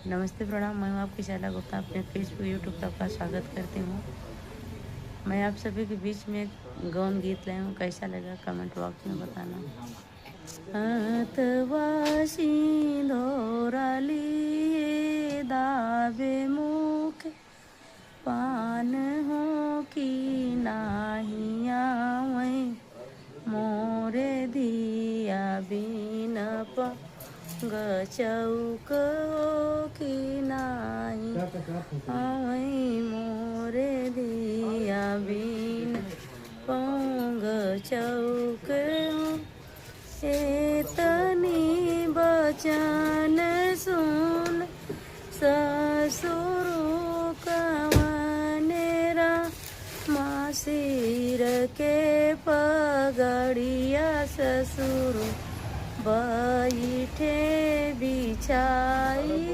नमस्ते प्रणाम, मैं हूँ आपकी शैला गुप्ता, अपने फेसबुक यूट्यूब पर आपका स्वागत करती हूँ। मैं आप सभी के बीच में एक गौन गीत लाई हूँ, कैसा लगा कमेंट बॉक्स में बताना। हाथवासी धोराली दावे मुख पान हो कि नाहिया वहीं मोरे दिया बिन गचौक की नाई आई मोरे दिया बिन पोंग चौक एतनी बचन सुन ससुर कवनेरा मासिर के पगड़िया ससुर बैठे बिछाई